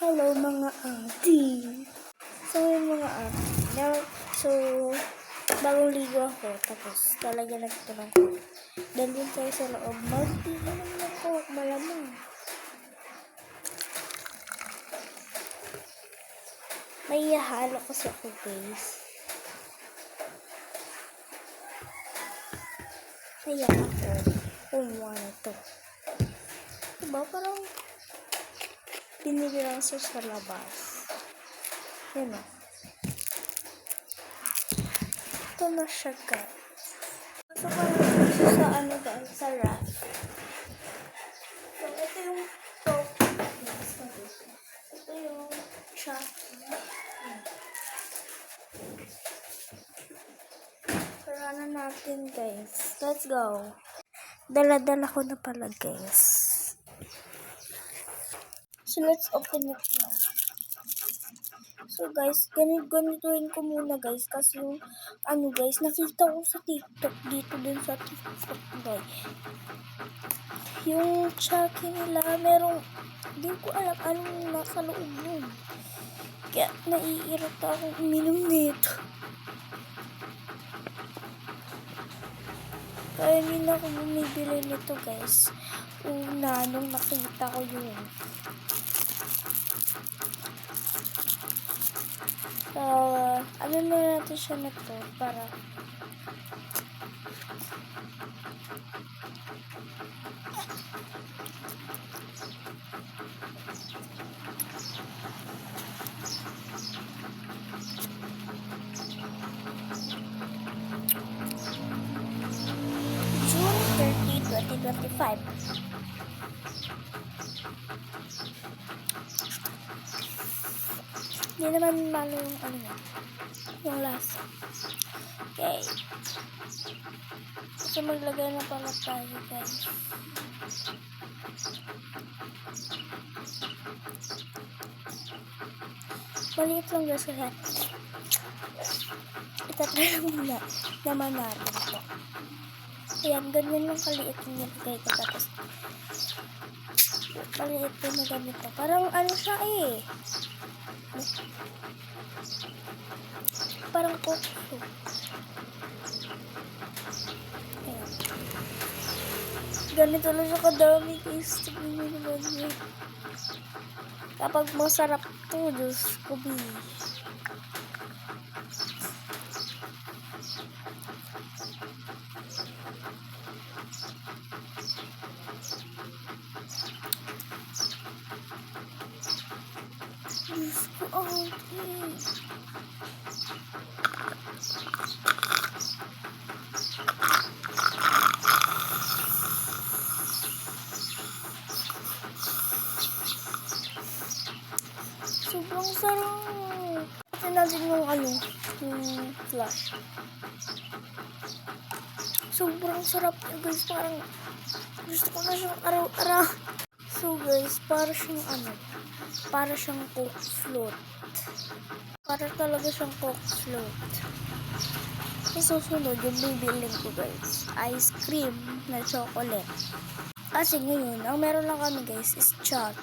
Hello mga auntie. So yung mga auntie, bagong ligo ako, tapos talaga nagtanong ko. Dalhin tayo sa loob, magtingin naman ako, malamang. May ihalo kasi ako guys. Kaya ako, kumuha na ito. Diba parang pinili lang siya sa labas. Yan o. Ito na siya guys. So parang siya sa guys, sa rack. So ito yung top. Ito yung chocolate. Tara na natin guys. Let's go. Dala-dala ko na pala guys. So let's open it now. So guys, ganituin ko muna guys. Kasi yung guys, nakita ko sa TikTok. Dito din sa TikTok guys. Yung chucky nila, merong, di ko alam anong nasa loob nun. Kaya naiirita akong uminom nito. Kaya hindi na ako bumibili nito guys. Una, nung nakita ko yun. Ano na natin siya nito para June 30, 2025. Hindi naman malo yung yung lasa. Okay. So maglagay na pala tayo guys. Maliit lang guys kasi itatry lang muna naman natin ito. Ayan, ganyan yung kaliit yung nilagay ko. Tapos maliit din na ganito. Parang siya parang kokso. Ayan. Ganito lang siya kadami guys. Tignan nyo naman yun. Kapag masarap to, Diyos ko bi. Diyos ko, sobrang sarap. Kasi natin yung flash. Sobrang sarap guys. Parang gusto ko na siyang araw-araw. So guys, para siyang Coke float. Para talaga siyang Coke float. Susunod yung bibilin ko guys, ice cream na chocolate. Kasi ngayon, ang meron lang kami guys is chocolate.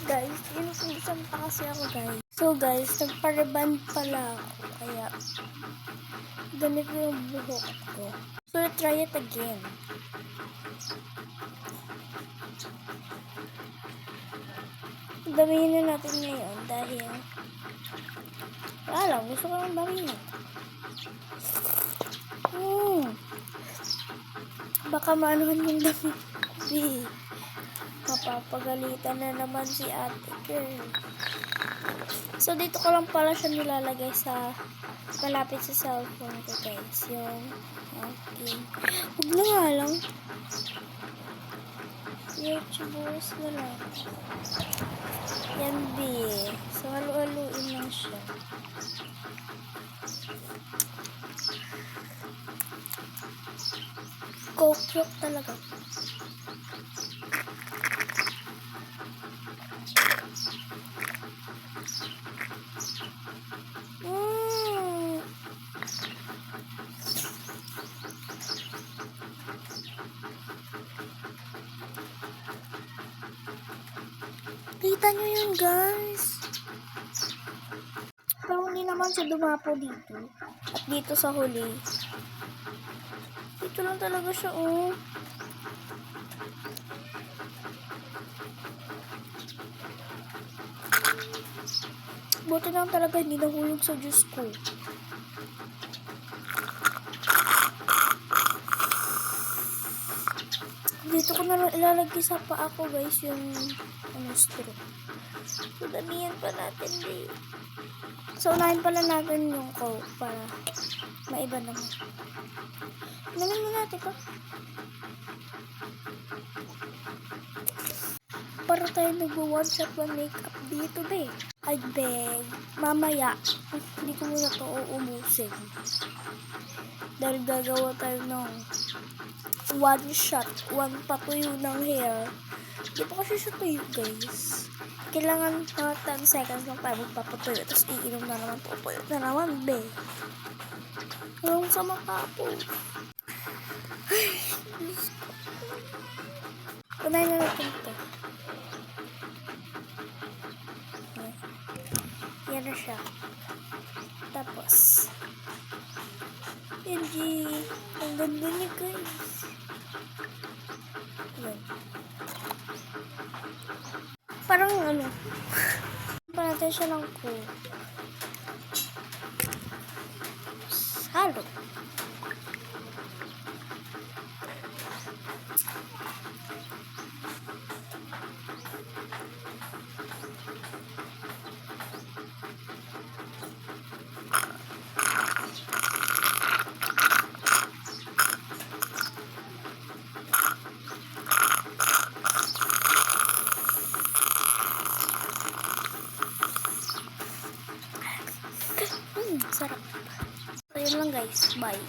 Guys, inususan pa kasi ako guys. So guys, nagpa-reband pala ako. Kaya, ganito yung buhok ko. So, try it again. Damihin na natin ngayon dahil wala lang, gusto ko lang damihin. Baka maanuhan yung damit. Mapapagalitan na naman si ate girl. So, dito ko lang pala siya nilalagay sa malapit sa cellphone ko guys. Yung aking huwag na nga lang. YouTubers na lang. Yan So, halu-haluin lang siya. Coke talaga. Kita nyo yun, guys. Pero hindi naman siya dumapo dito. At dito sa huli. Dito lang talaga siya, oh. Buti lang talaga hindi nahulog sa Diyos ko. Dito ko na lang ilalagay sa paa ko, guys, yung straw. So, damihan pa natin, eh. So, unahin pala natin yung coke para maiba naman. Namin mo natin ka. Para tayo nag-one shot one makeup dito, be. I beg. Mamaya, hindi ko muna ito uubusin. Dahil gagawa tayo ng one shot, one patuyo ng hair. Hindi pa kasi siya tuyo, guys. Kailangan mga 10 seconds lang tayo magpapatuyo. Tapos iinom na naman, tutuyo na naman, be. Hanggang sa makapo. Ay, unahin na natin ito. Yan na siya. Tapos, hindi. Ang ganda niya, guys. Yan. Parang ano. Pa natin siya ng cool. Halo. Sarap. So, yun lang, guys. Bye.